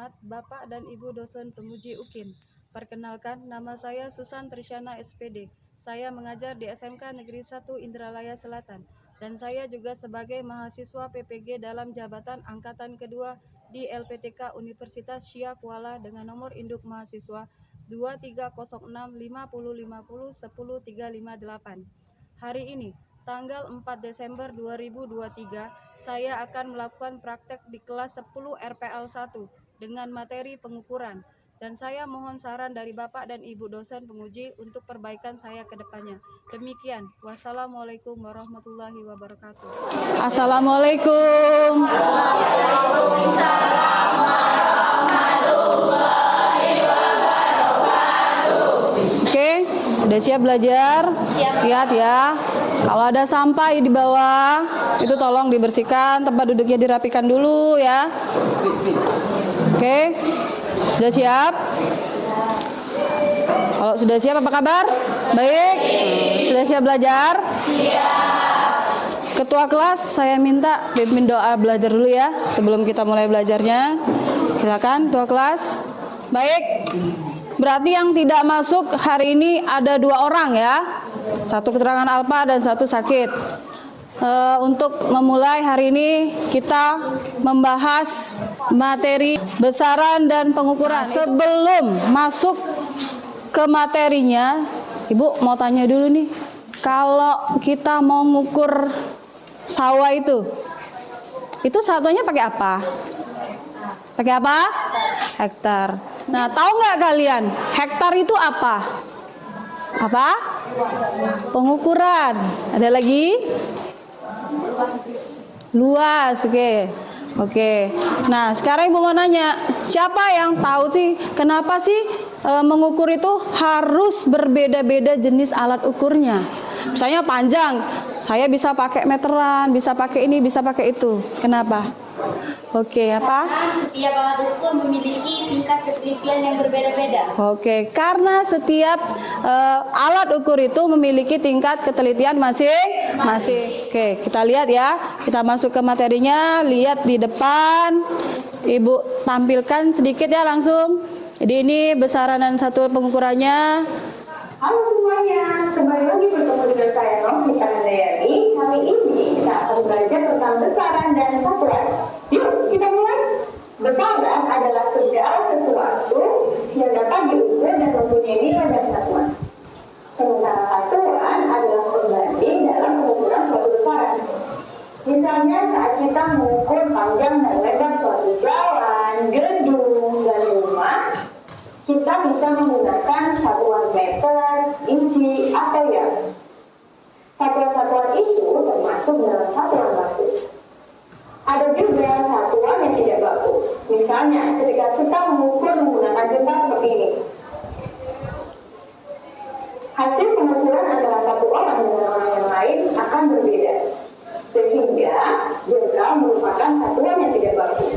hormat Bapak dan Ibu dosen penguji UKIN. Perkenalkan, nama saya Susan Trisyana SPD. Saya mengajar di SMK Negeri 1 Indralaya Selatan. Dan saya juga sebagai mahasiswa PPG dalam jabatan angkatan kedua di LPTK Universitas Syia Kuala dengan nomor induk mahasiswa 230650501038. Hari ini, tanggal 4 Desember 2023, saya akan melakukan praktek di kelas 10 RPL 1 dengan materi pengukuran. Dan saya mohon saran dari Bapak dan Ibu dosen penguji untuk perbaikan saya ke depannya. Demikian, wassalamualaikum warahmatullahi wabarakatuh. Assalamualaikum. Waalaikumsalam warahmatullahi wabarakatuh. Oke, udah siap belajar? Siap. Lihat ya. Kalau ada sampah di bawah, itu tolong dibersihkan, tempat duduknya dirapikan dulu ya. Oke, sudah siap? Kalau sudah siap, apa kabar? Baik? Sudah siap belajar? Siap. Ketua kelas, saya minta pimpin doa belajar dulu ya, sebelum kita mulai belajarnya. Silakan, ketua kelas. Baik. Berarti yang tidak masuk hari ini ada 2 orang ya. Satu keterangan alfa dan satu sakit. Untuk memulai hari ini kita membahas materi besaran dan pengukuran. Sebelum masuk ke materinya, Ibu mau tanya dulu nih. Kalau kita mau ngukur sawah itu satuannya pakai apa? Pakai apa? Hektar. Nah, tahu nggak kalian hektar itu apa? Apa? Pengukuran. Ada lagi? Luas. Oke. Nah, sekarang Ibu mau nanya, siapa yang tahu sih kenapa sih mengukur itu harus berbeda-beda jenis alat ukurnya? Misalnya panjang, saya bisa pakai meteran, bisa pakai ini, bisa pakai itu. Kenapa? Oke, apa? Karena setiap alat ukur memiliki tingkat ketelitian yang berbeda-beda. Oke, karena setiap alat ukur itu memiliki tingkat ketelitian masing-masing. Oke, kita lihat ya. Kita masuk ke materinya. Lihat di depan. Ibu tampilkan sedikit ya langsung. Jadi ini besaran dan satuan pengukurannya. Halo semuanya, kembali lagi bertemu dengan saya Novita Handayani. Kali ini kita akan belajar tentang besaran dan satuan. Yuk, kita mulai. Besaran adalah segala sesuatu yang dapat diukur dan mempunyai nilai dan satuan. Sementara satuan adalah pembanding dalam pengukuran suatu besaran. Misalnya saat kita mengukur panjang dan lebar suatu jalan, gedung, dan rumah, kita bisa menggunakan satuan meter, inci, atau yard. Satuan-satuan itu termasuk dalam satuan baku. Ada juga satuan yang tidak baku. Misalnya, ketika kita mengukur menggunakan jengkal seperti ini. Hasil pengukuran antara satu orang dengan orang yang lain akan berbeda. Sehingga, jengkal merupakan satuan yang tidak baku.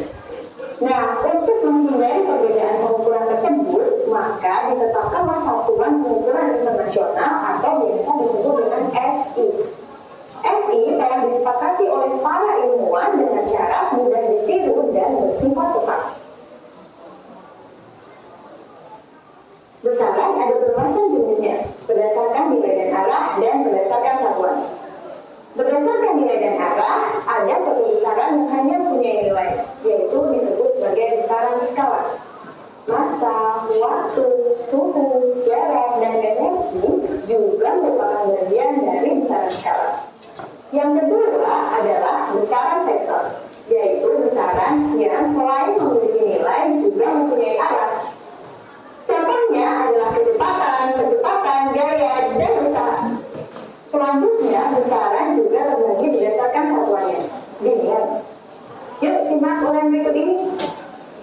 Nah, untuk menghindari perbedaan pengukuran tersebut, maka ditetapkanlah satuan pengukuran internasional atau biasa disebut dengan SI. SI telah disepakati oleh para ilmuwan dengan syarat mudah ditiru dan bersifat tetap. Besaran ada bermacam jenisnya, berdasarkan nilai dan arah dan berdasarkan satuan. Berdasarkan nilai dan arah, ada satu besaran yang hanya punya nilai, yaitu disebut sebagai besaran skala. Massa, waktu, suhu, jarak, dan energi juga merupakan bagian dari besaran skala. Yang kedua adalah besaran vektor, yaitu besaran yang selain memiliki nilai juga mempunyai arah. Contohnya adalah kecepatan, gaya, dan besaran. Selanjutnya, besaran juga terbagi berdasarkan satuannya. Lihat. Yuk, simak ulangan berikut ini.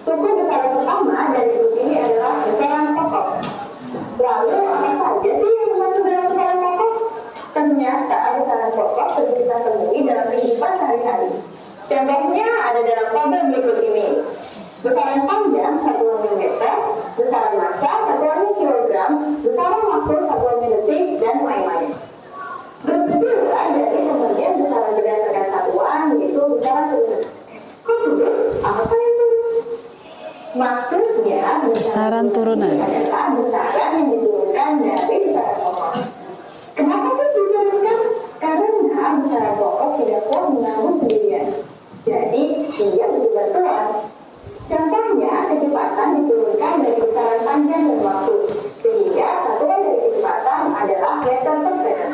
Suku besaran pertama dari grup ini adalah besaran pokok. Lalu, apa saja sih yang masuk dalam besaran pokok? Ternyata besaran pokok sering kita temui dalam kehidupan sehari-hari. Contohnya ada dalam tabel berikut ini. Besaran panjang satuan meter, besaran massa satuannya kilogram, besaran waktu satuannya detik, dan lain-lain. Grup kedua dari pembagian besaran berdasarkan satuan yaitu besaran turun. Kok turun? Apa yang turun? Maksudnya Besaran turunan. adalah besaran yang diturunkan dari besaran pokok. Kenapa sih diturunkan? Karena besaran pokok tidak kuat menanggung sendirian. Jadi dia butuh bantuan. Contohnya, kecepatan diturunkan dari besaran panjang dan waktu, sehingga satuan dari kecepatan adalah meter per second.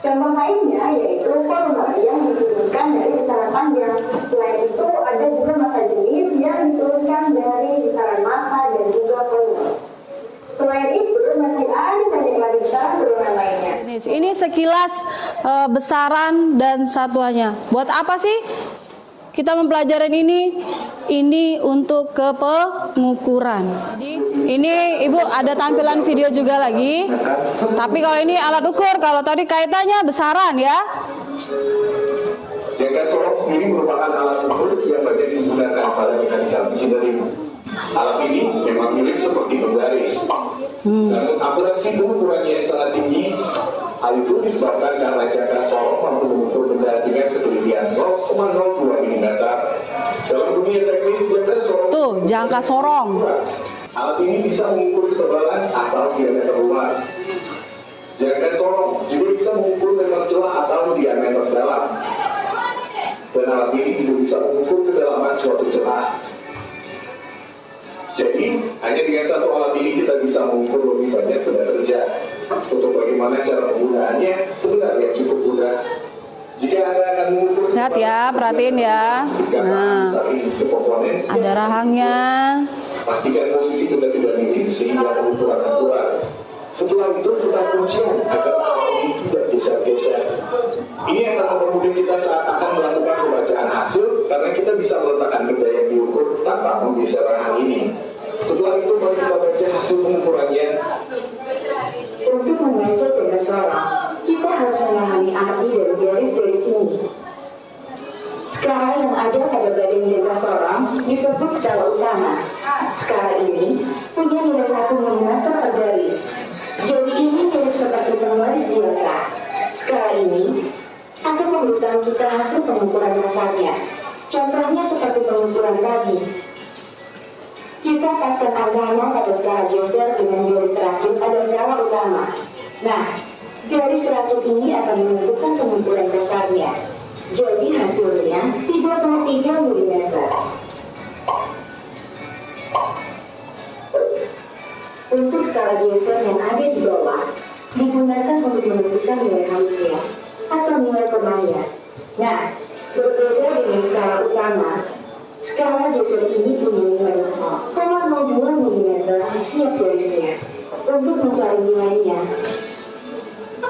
Contoh lainnya yaitu volume yang diturunkan dari besaran panjang. Selain itu, ada juga massa jenis yang diturunkan dari besaran massa dan juga volume. Selain itu, masih ada banyak lagi besaran turunan lainnya. Ini sekilas besaran dan satuannya. Buat apa sih kita mempelajari ini? Ini untuk ke pengukuran. Jadi ini Ibu ada tampilan video juga lagi. Tapi kalau ini alat ukur, kalau tadi kaitannya besaran ya. Jangka sorong sendiri merupakan alat ukur yang banyak digunakan pada mechanical engineering. Alat ini memang mirip seperti penggaris. Namun akurasi pengukurannya sangat tinggi. Hal itu disebabkan karena jangka sorong mampu mengukur benda dengan ketelitian 0,02 mm. Dalam dunia teknis jangka sorong, Tuh, jangka sorong. alat ini bisa mengukur ketebalan atau diameter luar. Jangka sorong juga bisa mengukur lebar celah atau diameter dalam. Dan alat ini juga bisa mengukur kedalaman suatu celah. Jadi, hanya dengan satu alat ini kita bisa mengukur lebih banyak benda kerja. Untuk bagaimana cara penggunaannya sebenarnya cukup mudah. Jika Anda akan mengukur, Lihat ya, perhatiin ya. Nah, ada rahangnya. pastikan posisi benda tidak miring sehingga pengukuran akurat. Setelah itu putar kuncian agar alat ini tidak geser-geser. Ini akan mempermudah kita saat akan melakukan pembacaan hasil karena kita bisa meletakkan benda yang diukur tanpa menggeser rahang ini. Setelah itu mari kita baca hasil pengukurannya. Untuk membaca jangka sorong, kita harus memahami arti dari garis-garis ini. Skala yang ada pada badan jangka sorong disebut skala utama. Skala ini punya nilai 1 mm per garis. Jadi ini mirip seperti penggaris biasa. Skala ini akan memberitahu kita hasil pengukuran kasarnya. Contohnya seperti pengukuran tadi. Kita paskan angka 0 pada skala geser dengan garis terakhir pada skala utama. Nah, garis terakhir ini akan menentukan pengukuran kasarnya. Jadi hasilnya 33 mm. Untuk skala geser yang ada di bawah digunakan untuk menentukan nilai halusnya atau nilai komanya. Nah, berbeda dengan skala utama, skala geser ini punya nilai 0,02 mm tiap garisnya. Untuk mencari nilainya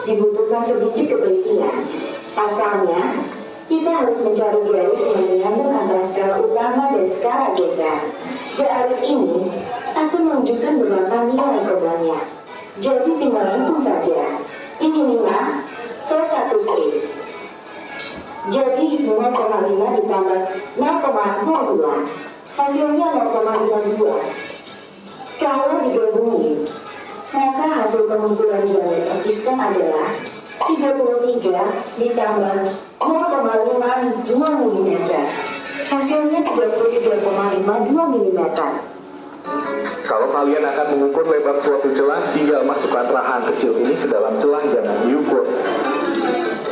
dibutuhkan sedikit ketelitian. Pasalnya, kita harus mencari garis yang menyambung antara skala utama dan skala geser. Garis ini akan menunjukkan berapa nilai komanya. Jadi tinggal hitung saja. Ini 5 plus 1 strip. Jadi 0,5 ditambah 0,02. Hasilnya 0,52. Kalau digabungin, maka hasil pengukuran diameter piston adalah 33 ditambah 0,52 mm. Hasilnya 33,52 mm. Kalau kalian akan mengukur lebar suatu celah, tinggal masukkan rahang kecil ini ke dalam celah yang diukur.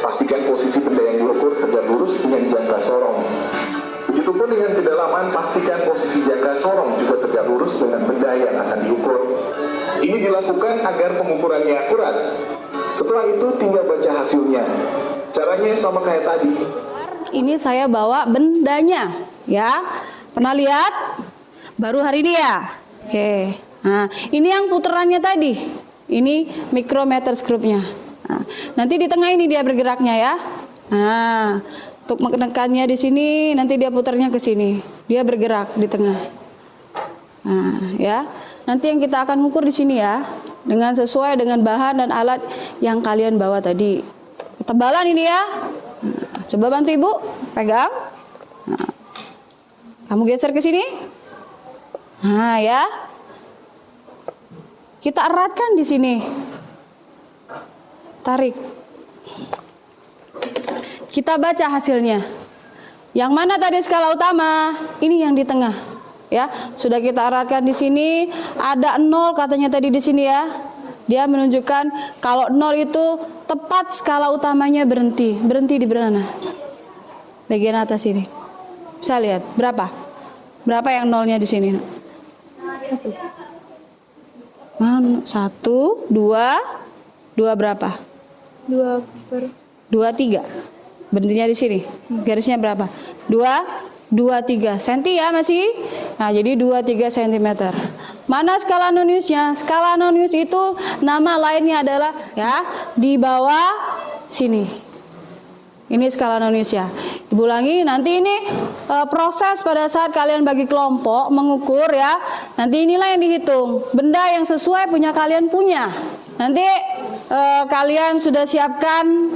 Pastikan posisi benda yang diukur tegak lurus dengan jangka sorong. Begitupun dengan kedalaman, pastikan posisi jangka sorong juga tegak lurus dengan benda yang akan diukur. Ini dilakukan agar pengukurannya akurat. Setelah itu tinggal baca hasilnya. Caranya sama kayak tadi. Ini saya bawa bendanya, ya. Pernah lihat? Baru hari ini ya. Oke. Nah, ini yang puterannya tadi. Ini micrometer screw-nya. Nah, nanti di tengah ini dia bergeraknya ya. Nah, untuk menekannya di sini, nanti dia putarnya ke sini. Dia bergerak di tengah. Nah, ya. Nanti yang kita akan ukur di sini ya, dengan sesuai dengan bahan dan alat yang kalian bawa tadi. Ketebalan ini ya. Nah, coba bantu Ibu, pegang. Nah, kamu geser ke sini. Nah, ya. Kita eratkan di sini. Tarik. Kita baca hasilnya. Yang mana tadi skala utama? Ini yang di tengah. Ya, sudah kita arahkan di sini. Ada 0 katanya tadi di sini ya. Dia menunjukkan kalau 0 itu tepat skala utamanya berhenti. Berhenti di mana? Bagian atas ini. Bisa lihat berapa? Berapa yang nolnya di sini? 1, 2 berapa? 2,3. Berhentinya di sini. Garisnya berapa? 2,3 cm ya masih. Nah, jadi 2,3 cm. Mana skala noniusnya? Skala nonius itu nama lainnya adalah ya di bawah sini. Ini skala nonius ya. Ibu ulangi, nanti ini proses pada saat kalian bagi kelompok mengukur ya. Nanti inilah yang dihitung. Benda yang sesuai punya kalian punya. Nanti kalian sudah siapkan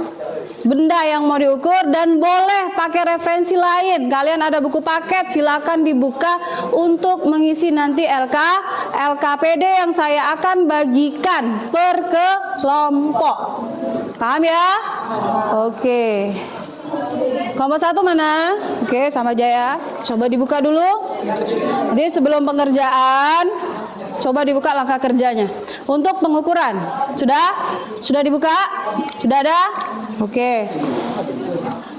benda yang mau diukur dan boleh pakai referensi lain. Kalian ada buku paket, silakan dibuka untuk mengisi nanti LKPD yang saya akan bagikan per kelompok. Paham ya? Oke. Kelompok 1 mana? Oke, sama aja ya. Coba dibuka dulu. Jadi sebelum pengerjaan, coba dibuka langkah kerjanya. Untuk pengukuran, sudah dibuka? Sudah ada? Oke.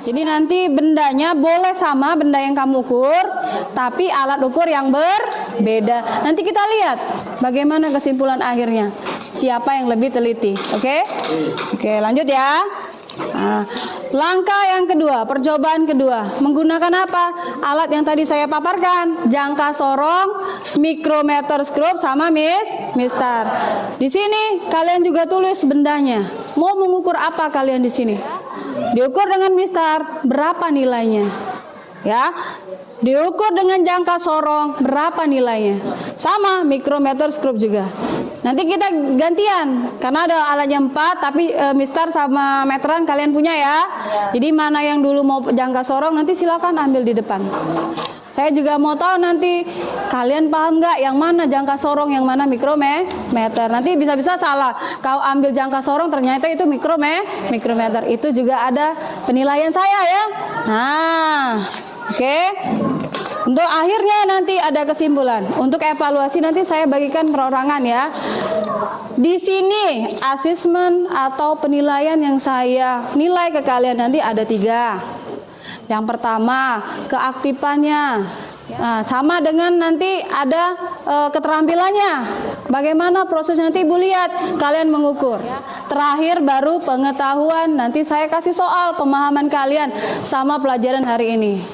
Jadi nanti bendanya boleh sama benda yang kamu ukur, tapi alat ukur yang berbeda. Nanti kita lihat bagaimana kesimpulan akhirnya. Siapa yang lebih teliti? Oke? Oke, lanjut ya. Nah, langkah yang kedua, percobaan kedua, menggunakan apa? Alat yang tadi saya paparkan, jangka sorong, mikrometer skrup sama mistar. Di sini kalian juga tulis bendanya. Mau mengukur apa kalian di sini? Diukur dengan mistar, berapa nilainya? Ya. Diukur dengan jangka sorong, berapa nilainya? Sama, mikrometer skrup juga. Nanti kita gantian, karena ada alatnya 4, tapi mistar sama meteran kalian punya ya. Jadi mana yang dulu mau jangka sorong, nanti silakan ambil di depan. Saya juga mau tahu nanti kalian paham nggak yang mana jangka sorong, yang mana mikrometer. Nanti bisa-bisa salah. Kau ambil jangka sorong ternyata itu mikrometer. Itu juga ada penilaian saya ya. Nah, oke. Untuk akhirnya nanti ada kesimpulan. Untuk evaluasi nanti saya bagikan perorangan ya. Di sini asesmen atau penilaian yang saya nilai ke kalian nanti ada 3. Yang pertama, keaktifannya. Nah, sama dengan nanti ada keterampilannya. Bagaimana prosesnya nanti Ibu lihat, kalian mengukur. Terakhir baru pengetahuan. Nanti saya kasih soal pemahaman kalian sama pelajaran hari ini.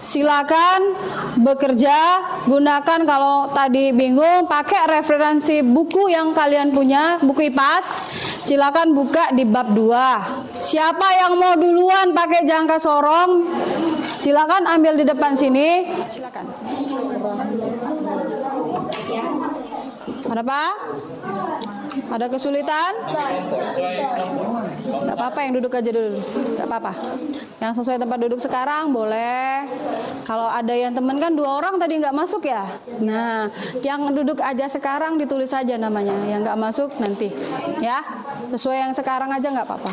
Silakan bekerja, gunakan kalau tadi bingung pakai referensi buku yang kalian punya, buku IPAS. Silakan buka di bab 2. Siapa yang mau duluan pakai jangka sorong? Silakan ambil di depan sini. Silakan. Ada apa? Ada kesulitan? Gak apa-apa, yang duduk aja dulu. Gak apa-apa. Yang sesuai tempat duduk sekarang boleh. Kalau ada yang temen kan 2 orang tadi nggak masuk ya. Nah, yang duduk aja sekarang ditulis aja namanya. Yang nggak masuk nanti, ya. Sesuai yang sekarang aja nggak apa-apa.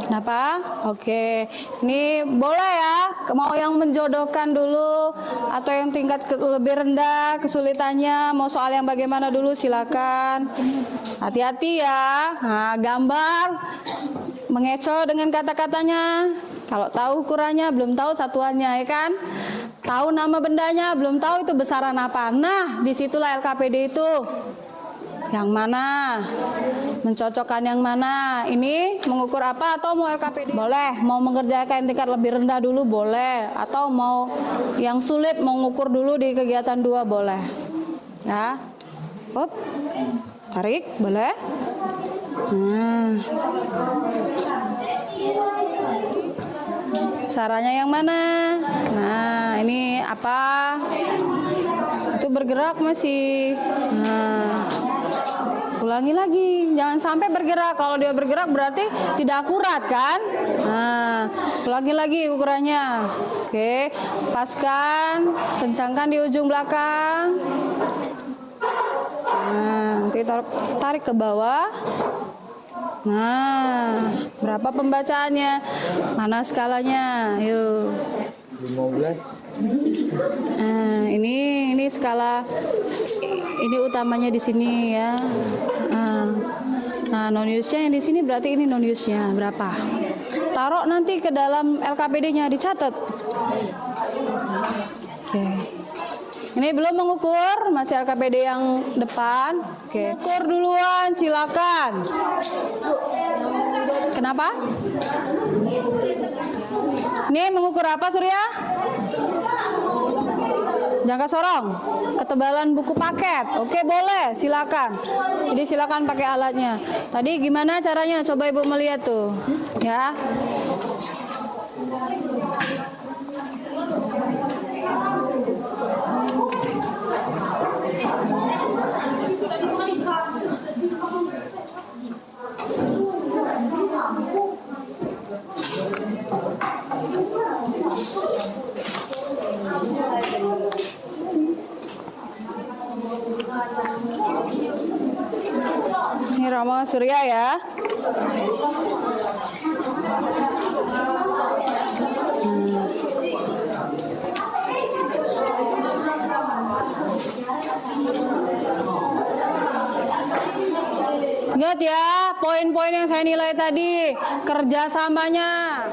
Kenapa? Oke, ini boleh ya. Mau yang menjodohkan dulu atau yang tingkat lebih rendah kesulitannya, mau soal yang bagaimana dulu silakan. Hati-hati ya. Nah, gambar mengeco dengan kata-katanya. Kalau tahu ukurannya, belum tahu satuannya, ya kan? Tahu nama bendanya, belum tahu itu besaran apa. Nah, disitulah LKPD itu. Yang mana? Mencocokkan yang mana? Ini mengukur apa atau mau LKPD? Boleh. Mau mengerjakan tingkat lebih rendah dulu boleh. Atau mau yang sulit mau mengukur dulu di kegiatan 2 boleh. Ya. Up. Tarik, boleh. Nah. Caranya yang mana? Nah, ini apa? Itu bergerak masih. Nah. Ulangi lagi, jangan sampai bergerak. Kalau dia bergerak berarti tidak akurat kan? Nah, ulangi lagi ukurannya. Oke, paskan, kencangkan di ujung belakang. Nah, nanti tarik ke bawah. Nah, berapa pembacaannya? Mana skalanya? Yuk. 15. Nah, ini skala, ini utamanya di sini ya. Nah, non-use-nya yang di sini berarti ini non-use-nya berapa? Taruh nanti ke dalam LKPD-nya, dicatat. Oke. Ini belum mengukur, masih LKPD yang depan. Oke, ukur duluan, silakan. Kenapa? Ini mengukur apa, Surya? Jangka sorong, ketebalan buku paket. Oke, boleh, silakan. Jadi silakan pakai alatnya. Tadi gimana caranya? Coba Ibu melihat tuh, ya. Ini Rama Surya ya. Ingat ya, poin-poin yang saya nilai tadi, kerjasamanya.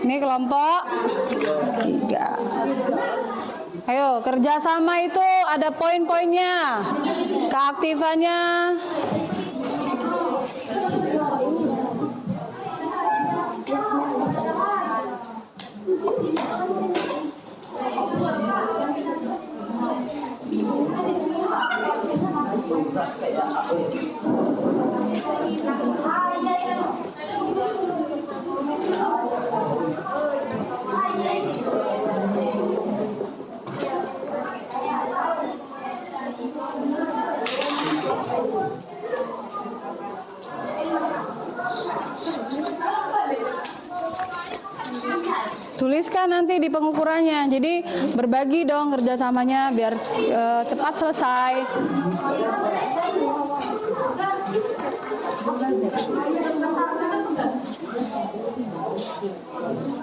Ini kelompok 3. Ayo, kerjasama itu ada poin-poinnya, keaktifannya. Tuliskan nanti di pengukurannya. Jadi berbagi dong kerjasamanya biar cepat selesai.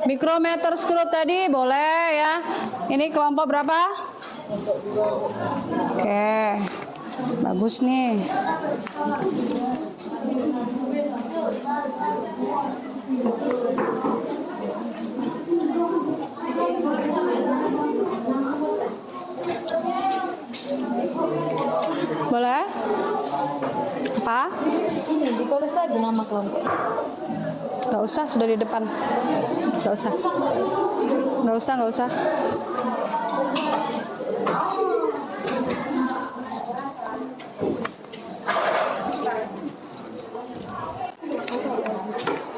Mikrometer skrup tadi boleh ya. Ini kelompok berapa? Oke, bagus nih. Boleh? Apa? Ini ditulis lagi nama kelompok. Gak usah, sudah di depan. Gak usah. Gak usah, gak usah.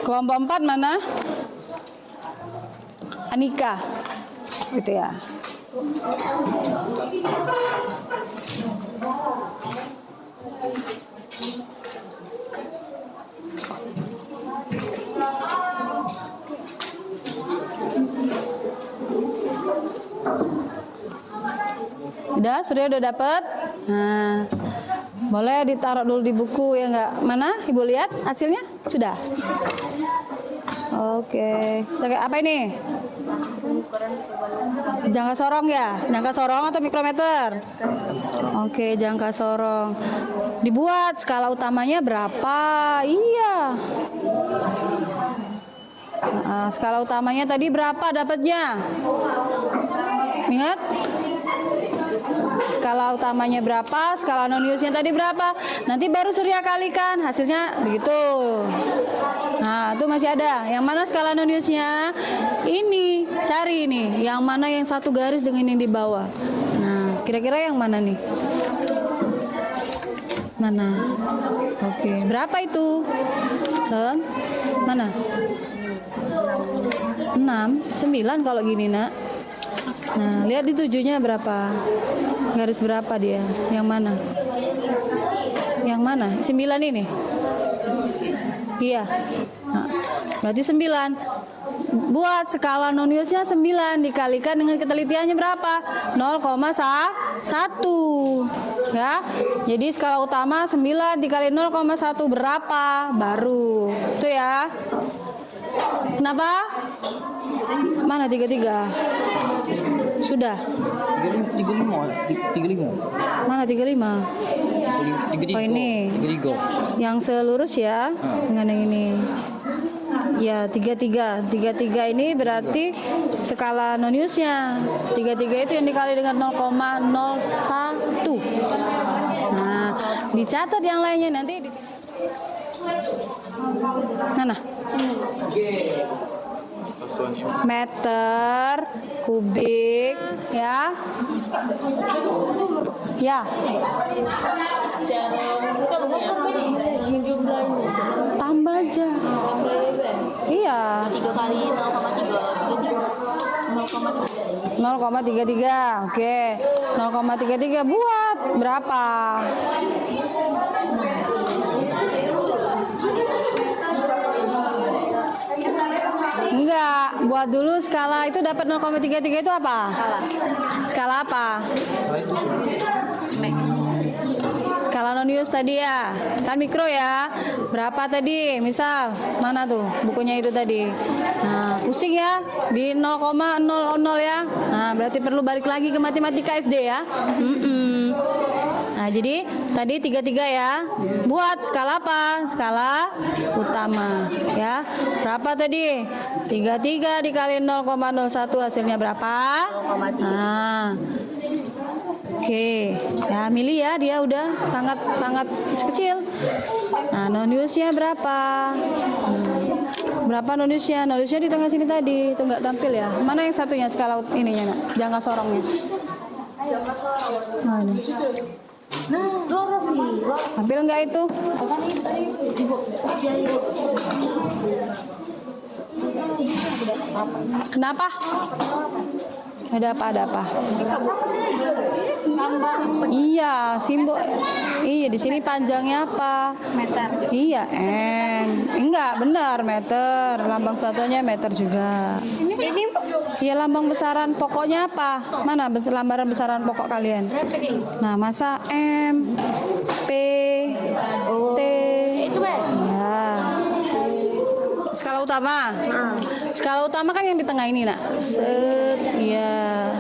Kelompok 4 mana? Anika. Gitu ya. Sudah dapat. Nah, boleh ditaruh dulu di buku ya enggak? Mana? Ibu lihat hasilnya? Sudah. Oke. Apa ini? Jangka sorong ya? Jangka sorong atau mikrometer? Oke, jangka sorong. Dibuat skala utamanya berapa? Iya. Nah, skala utamanya tadi berapa dapatnya? Ingat? Skala utamanya berapa, skala non-use-nya tadi berapa, nanti baru Surya kalikan, hasilnya begitu. Nah, itu masih ada. Yang mana skala non-use-nya? Ini, cari ini. Yang mana yang satu garis dengan yang di bawah. Nah, kira-kira yang mana nih? Mana? Oke, berapa itu? Mana? 6, 9 kalau gini, nak. Nah, lihat di 7-nya berapa? Garis berapa dia? Yang mana? Yang mana? 9 ini? Iya. Nah, berarti 9. Buat skala non-use-nya 9 dikalikan dengan ketelitiannya berapa? 0,1. ya. Jadi skala utama 9 dikali 0,1 berapa? Baru. Itu ya. Kenapa? Mana 33? Sudah. 35. Mana 35? Oh ini. 33. Yang selurus ya dengan yang ini. Ya 33 ini berarti skala noniusnya. 33 itu yang dikali dengan 0,01. Nah dicatat yang lainnya nanti mana? Meter kubik ya. Ya. Tambah aja. Iya. 3 kali 0,3 0,33. Oke. 0,33 buat berapa? Enggak, buat dulu skala itu dapat 0,33 itu apa? Skala apa? Skala nonius tadi ya, kan mikro ya. Berapa tadi? Misal, mana tuh bukunya itu tadi? Nah, pusing ya di 0,00 ya. Nah, berarti perlu balik lagi ke matematika SD ya. Nah, jadi tadi 33 ya. Buat skala apa? Skala utama ya. Berapa tadi? 33 dikali 0,01 hasilnya berapa? 0,3. Nah. Oke, ya milih ya, dia udah sangat kecil. Nah, noniusnya berapa? Berapa noniusnya? Noniusnya di tengah sini tadi, itu nggak tampil ya. Mana yang satunya skala ininya, Nak? Jangka sorongnya. Nah, ini. Tampil nggak itu? Kenapa? Ada apa? Iya, simbol. Iya, di sini panjangnya apa? Meter. Iya, enggak, benar meter. Lambang satunya meter juga. Ini Iya, lambang besaran pokoknya apa? Mana lambaran besaran pokok kalian? Nah, masa M, P, T. itu Be. Ya. Skala utama. Skala utama kan yang di tengah ini, Nak. Set, ya.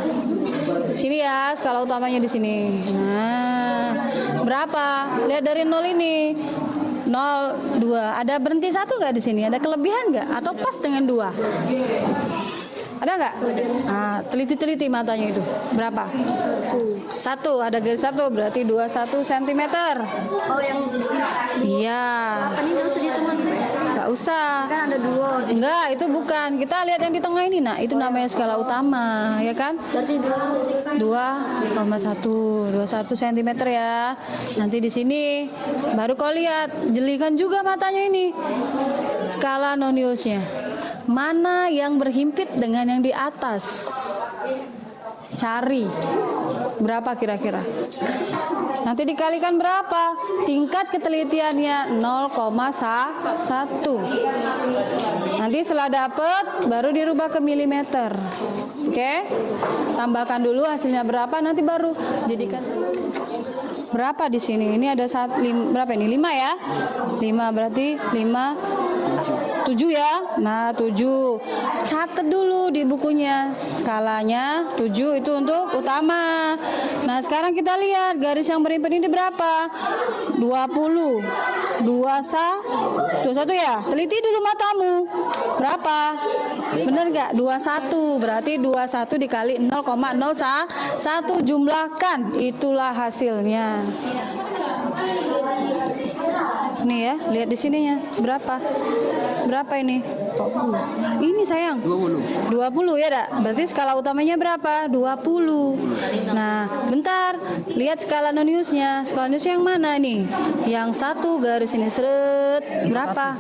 Sini ya, skala utamanya di sini. Nah, berapa? Lihat dari 0 ini. 0, 2. Ada berhenti satu nggak di sini? Ada kelebihan nggak? Atau pas dengan 2? Ada nggak? Nah, teliti-teliti matanya itu. Berapa? 1. Ada garis 1, berarti 21 cm. Oh yang Iya. ini nggak usah dihitung lagi Be. Nggak usah. Kan ada 2. Enggak, itu bukan. Kita lihat yang di tengah ini, Nak. Itu namanya skala utama, ya kan? Berarti 2,21 cm ya. Nanti di sini baru kau lihat, jelikan juga matanya ini. Skala noniusnya. Mana yang berhimpit dengan yang di atas? Cari. Berapa kira-kira? Nanti dikalikan berapa? Tingkat ketelitiannya 0,1. Nanti setelah dapat baru dirubah ke milimeter. Oke? Tambahkan dulu hasilnya berapa, nanti baru jadikan berapa di sini? Ini ada berapa ini? 5 ya? 5 berarti 5 7 ya. Nah, 7. Catat dulu di bukunya. Skalanya 7 itu untuk utama. Nah, sekarang kita lihat garis yang berhimpit ini berapa? 20. 21 ya? Teliti dulu matamu. Berapa? Bener nggak? 21. Berarti 21 dikali 0,01 jumlahkan. Itulah hasilnya. Nih ya, lihat di sininya. Berapa? Berapa ini? Ini sayang. 20 ya, Dak? Berarti skala utamanya berapa? 20. Nah, bentar. Lihat skala noniusnya. Skala noniusnya yang mana nih? Yang 1 garis ini seret. Berapa?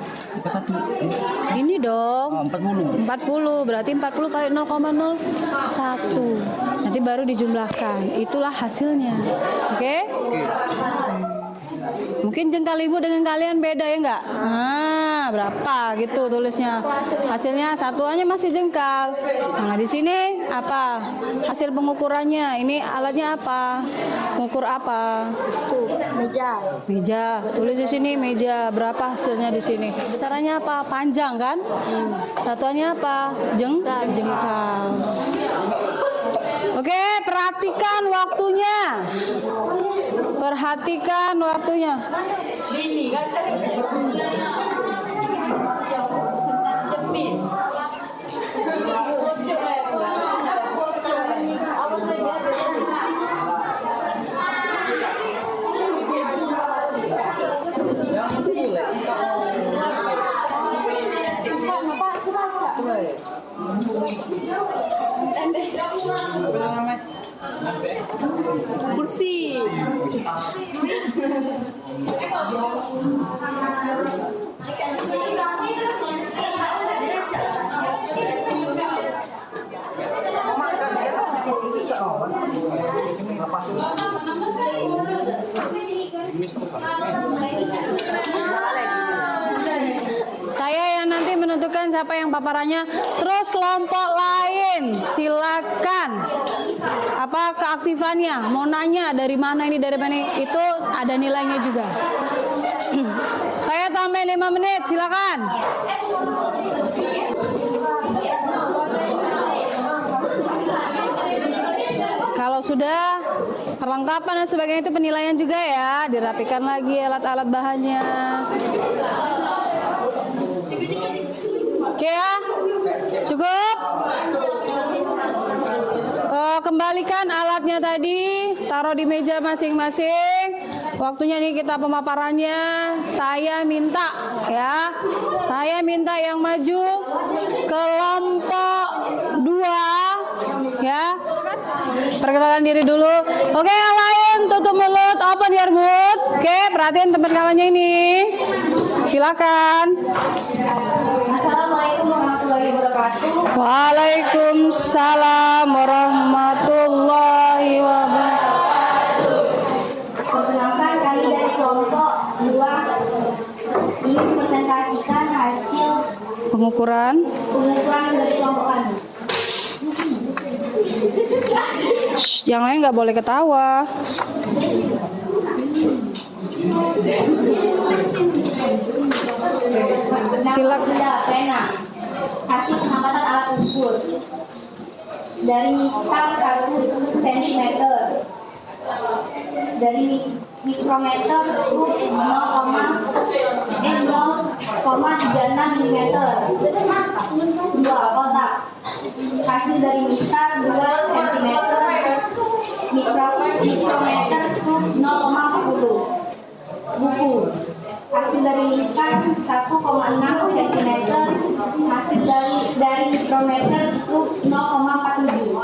Ini dong. 40. Berarti 40 kali 0,01. Nanti baru dijumlahkan. Itulah hasilnya. Oke? Mungkin jengkal ibu dengan kalian beda ya enggak? Nah, berapa gitu tulisnya. Hasilnya satuannya masih jengkal. Nah, di sini apa? Hasil pengukurannya. Ini alatnya apa? Mengukur apa? Tuh, meja. Meja. Tulis di sini meja. Berapa hasilnya di sini? Besarannya apa? Panjang kan? Satuannya apa? Jengkal. Oke, perhatikan waktunya. Perhatikan waktunya. Kursi. Saya yang nanti menentukan siapa yang paparannya. Terus kelompok lain, silakan. Apa keaktifannya? Mau nanya dari mana ini, dari mana itu ada nilainya juga. Saya tambah 5 menit, silakan. Kalau sudah perlengkapan dan sebagainya itu penilaian juga ya, dirapikan lagi alat-alat bahannya. Oke ya, cukup. Kembalikan alatnya tadi, taruh di meja masing-masing. Waktunya nih kita pemaparannya. Saya minta ya, saya minta yang maju kelompok 2 ya. Perkenalan diri dulu. Oke, yang lain tutup mulut, open your mouth. Oke, perhatiin teman kawannya ini. Silakan. Assalamualaikum warahmatullahi wabarakatuh. Waalaikumsalam warahmatullahi wabarakatuh. Perkenalkan, kami dari kelompok 2 ingin mempresentasikan hasil Pengukuran. dari kelompok kami. Shh, yang lain nggak boleh ketawa. Silakan. Benda pena. Hasil pengamatan alat ukur dari mistar 1 cm, dari mikrometer skop 0,36 mm, 2 kotak. Hasil dari mistar 2 cm, mikrometer skop 0,40 buku. Hasil dari mistar 1,6 cm, hasil dari mikrometer skop 0,47.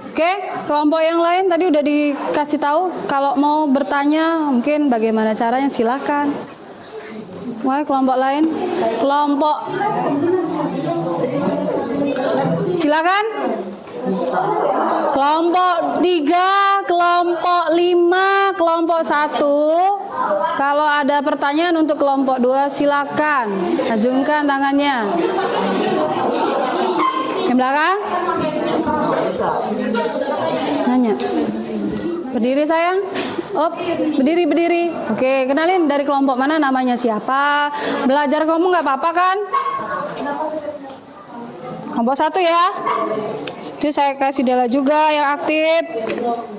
Oke, kelompok yang lain tadi udah dikasih tahu. Kalau mau bertanya, mungkin bagaimana caranya, silakan. Wah, kelompok lain, kelompok, silakan. Kelompok 3, kelompok 5, kelompok 1. Kalau ada pertanyaan untuk kelompok 2, silakan ajungkan tangannya. Yang belakang? Nanya. Berdiri sayang. Oh, berdiri. Oke, kenalin dari kelompok mana, namanya siapa. Belajar kamu nggak apa-apa kan? Kelompok 1 ya. Itu saya kasih Dela juga yang aktif.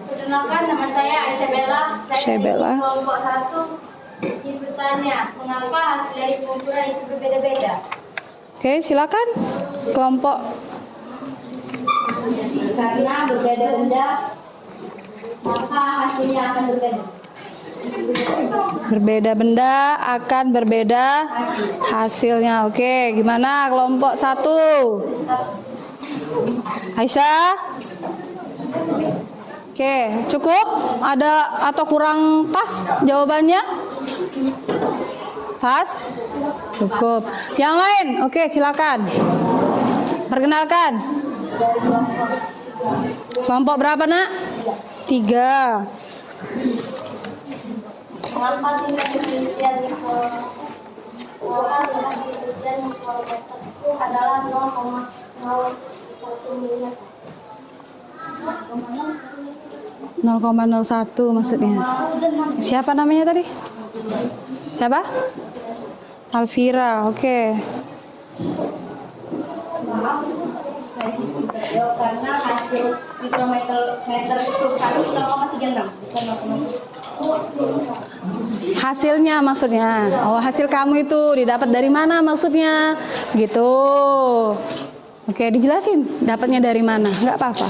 Perkenalkan, nama saya Aisyah Bella. Saya Bella. dari kelompok 1 ingin bertanya, mengapa hasil dari pengukuran itu berbeda-beda? Oke, silakan. Kelompok. Karena berbeda benda, maka hasilnya akan berbeda. Berbeda benda akan berbeda hasilnya. Oke, gimana kelompok 1? Aisyah? Oke, cukup? Ada atau kurang pas jawabannya? Pas? Cukup. Yang lain? Oke, silakan. Perkenalkan. Kelompok berapa, Nak? 3. Mengapa tingkat penelitian mikrometer itu adalah 0,01 mm? 0,01 maksudnya. Siapa namanya tadi? Siapa? Alvira, oke. Karena hasil mikrometer itu kali 0,36 bukan 0,1. Hasilnya maksudnya. Oh, hasil kamu itu didapat dari mana maksudnya? Gitu. Oke, dijelasin dapatnya dari mana? Nggak apa-apa.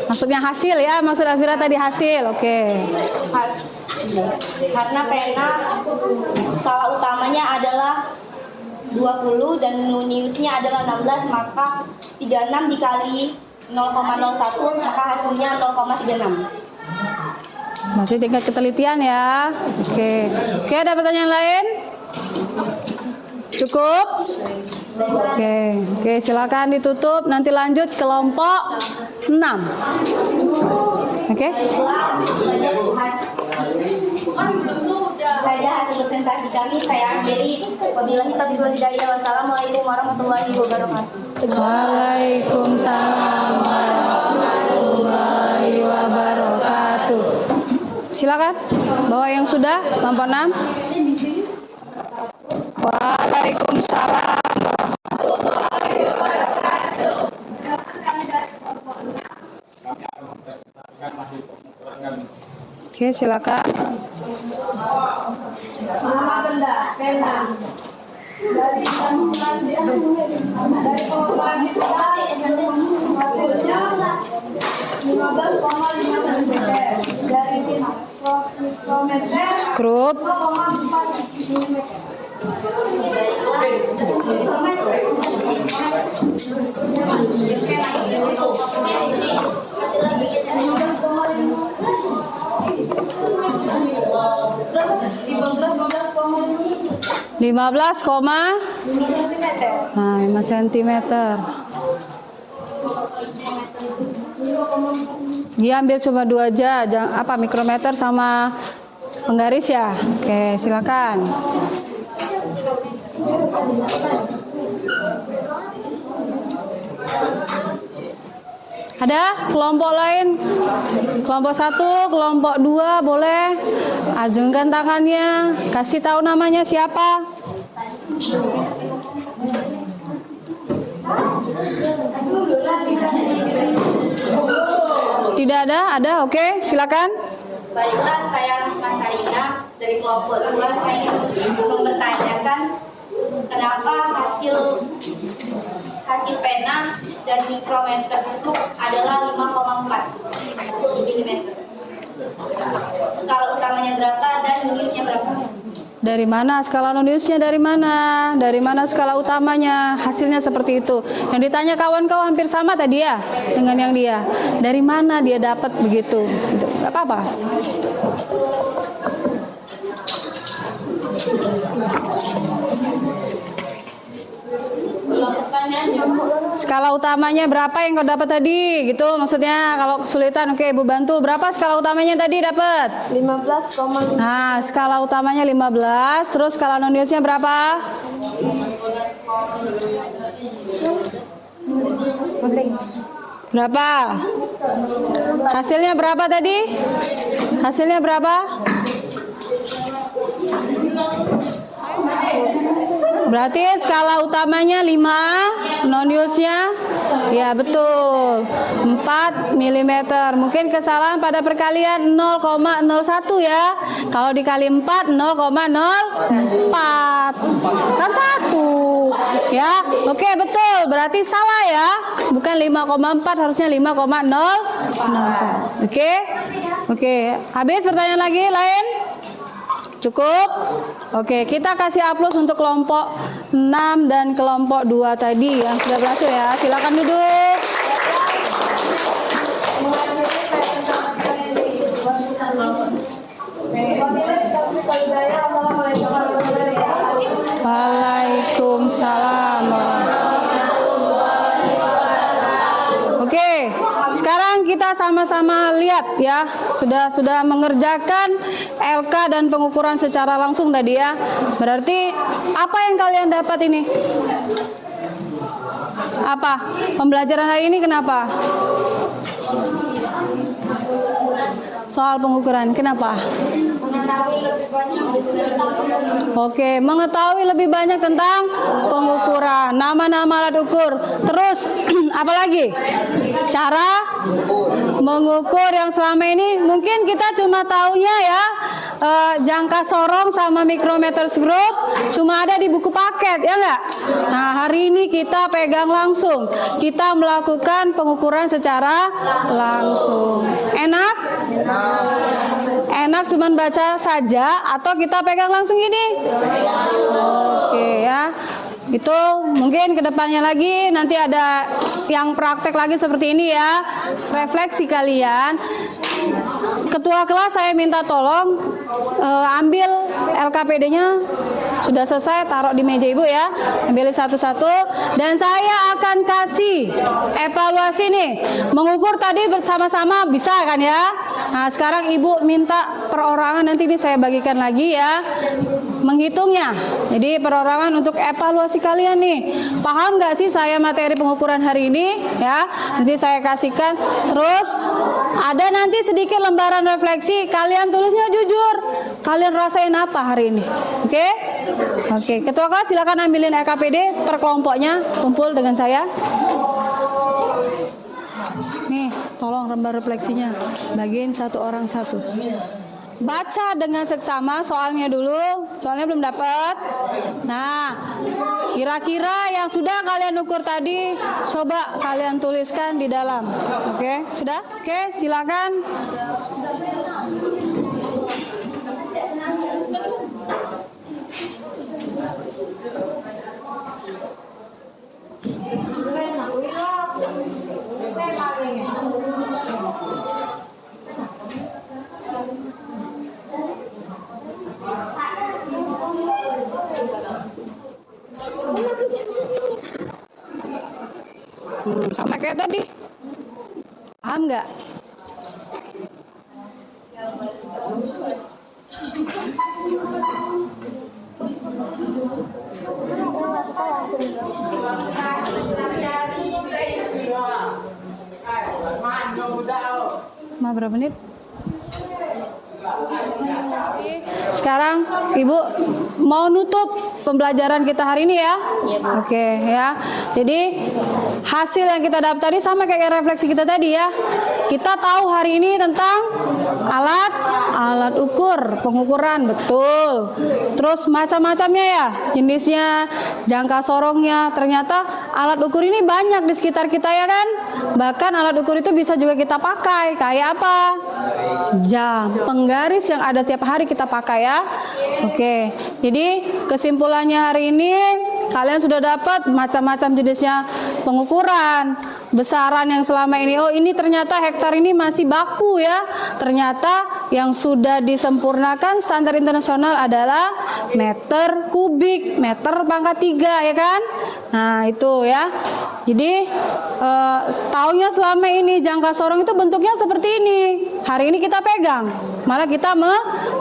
Maksudnya hasil ya, maksud Alvira tadi hasil. Oke. Karena pena skala utamanya adalah 20 dan nuniusnya adalah 16, maka 36 dikali 0,01 maka hasilnya 0,36. Masih tingkat ketelitian ya. Oke. Oke, ada pertanyaan lain? Cukup? Oke, silakan ditutup. Nanti lanjut kelompok 6. Oke? Saja hasil presentasi kami saya akhiri. Wabillahi taufiq wal hidayah. Wassalamualaikum warahmatullahi wabarakatuh. Waalaikumsalam warahmatullahi wabarakatuh. Silakan bawa yang sudah kelompok 6. Waalaikumsalam warahmatullahi wabarakatuh. Oke, silakan. Dari kandungan dari pengolahan hasilnya 15,5 cm dari mikrometer Skrup. 0,4 mm. Lima belas koma 5 cm. Dia ambil cuma 2 aja, apa mikrometer sama penggaris ya. Oke, silakan. Ada kelompok lain? Kelompok 1, kelompok 2 boleh ajungkan tangannya, kasih tahu namanya siapa. Tidak ada? Ada? Oke, silakan. Baiklah, saya Mas Sarina dari kelompok 2. Saya ingin mempertanyakan kenapa hasil pena dan mikrometer skrup adalah 5,4 mm. Skala utamanya berapa dan nuniusnya berapa? Dari mana skala nuniusnya? Dari mana? Dari mana skala utamanya? Hasilnya seperti itu. Yang ditanya kawan kau hampir sama tadi ya dengan yang dia. Dari mana dia dapat begitu? Gak apa-apa. Skala utamanya berapa yang kau dapat tadi? Gitu maksudnya kalau kesulitan. Oke, Ibu bantu. Berapa skala utamanya tadi dapat? 15,5. Nah, skala utamanya 15. Terus skala noniusnya berapa? Berapa? Hasilnya berapa tadi? Hasilnya berapa? Berarti skala utamanya 5, noniusnya ya betul 4 mm. Mungkin kesalahan pada perkalian 0,01 ya. Kalau dikali 4 0,04 kan 1 ya. Oke, betul. Berarti salah ya. Bukan 5,4, harusnya 5,04. Oke. Habis pertanyaan lagi lain? Cukup? Oke, kita kasih aplaus untuk kelompok 6 dan kelompok 2 tadi yang sudah berhasil ya. Silakan duduk. Waalaikumsalam. Oke, sekarang kita kita sama-sama lihat ya, sudah mengerjakan LK dan pengukuran secara langsung tadi ya. Berarti apa yang kalian dapat ini? Apa? Pembelajaran hari ini kenapa? Soal pengukuran, kenapa? Oke, mengetahui lebih banyak tentang pengukuran, nama-nama alat ukur. Terus, apa lagi? Cara mengukur yang selama ini mungkin kita cuma taunya ya, jangka sorong sama micrometers group cuma ada di buku paket, ya enggak? Nah, hari ini kita pegang langsung. Kita melakukan pengukuran secara langsung. Enak? Enak cuman baca saja atau kita pegang langsung ini? Oke ya. Itu mungkin kedepannya lagi nanti ada yang praktek lagi seperti ini ya. Refleksi kalian. Ketua kelas saya minta tolong ambil LKPD-nya, sudah selesai, taruh di meja ibu ya, ambil satu-satu, dan saya akan kasih evaluasi nih, mengukur tadi bersama-sama bisa kan ya. Nah sekarang ibu minta perorangan, nanti ini saya bagikan lagi ya, menghitungnya. Jadi perorangan untuk evaluasi kalian nih, paham nggak sih saya materi pengukuran hari ini ya, nanti saya kasihkan. Terus ada nanti sedikit lembaran refleksi, kalian tulisnya jujur, kalian rasain apa hari ini, oke? Oke, ketua kelas silakan ambilin LKPD per kelompoknya, kumpul dengan saya. Nih, tolong lembar refleksinya, bagiin satu orang satu. Baca dengan seksama soalnya dulu, soalnya belum dapat. Nah, kira-kira yang sudah kalian ukur tadi, coba kalian tuliskan di dalam. Oke, sudah? Oke, silakan. Sama kayak tadi, paham nggak? Ma berapa menit? Sekarang ibu mau nutup pembelajaran kita hari ini ya. Oke ya. Jadi hasil yang kita dapat tadi sama kayak refleksi kita tadi ya. Kita tahu hari ini tentang alat ukur, pengukuran, betul. Terus macam-macamnya ya, jenisnya, jangka sorongnya. Ternyata alat ukur ini banyak di sekitar kita ya kan. Bahkan alat ukur itu bisa juga kita pakai. Kayak apa? Jam, penggaris yang ada tiap hari kita pakai ya. Oke, jadi kesimpulannya hari ini kalian sudah dapat macam-macam jenisnya pengukuran, besaran yang selama ini, oh ini ternyata hektar ini masih baku ya. Ternyata yang sudah disempurnakan standar internasional adalah meter kubik, meter pangkat 3 ya kan. Nah itu ya. Jadi taunya selama ini jangka sorong itu bentuknya seperti ini. Hari ini kita pegang, malah kita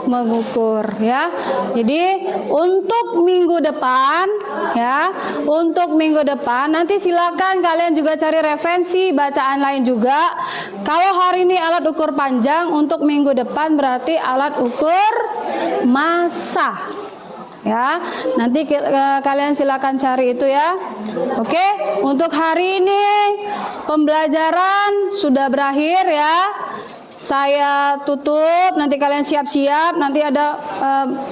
mengukur ya. Jadi untuk minggu depan ya, untuk minggu depan nanti silakan kalian juga cari referensi bacaan lain juga. Kalau hari ini alat ukur panjang, untuk minggu depan berarti alat ukur massa. Ya, nanti kalian silakan cari itu ya. Oke, untuk hari ini pembelajaran sudah berakhir ya. Saya tutup, nanti kalian siap-siap, nanti ada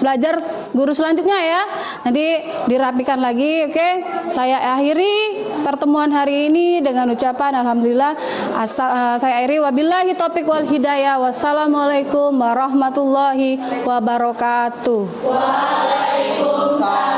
belajar guru selanjutnya ya. Nanti dirapikan lagi, oke? Saya akhiri pertemuan hari ini dengan ucapan alhamdulillah. Saya akhiri wabillahi taufiq wal hidayah. Wassalamualaikum warahmatullahi wabarakatuh. Waalaikumsalam.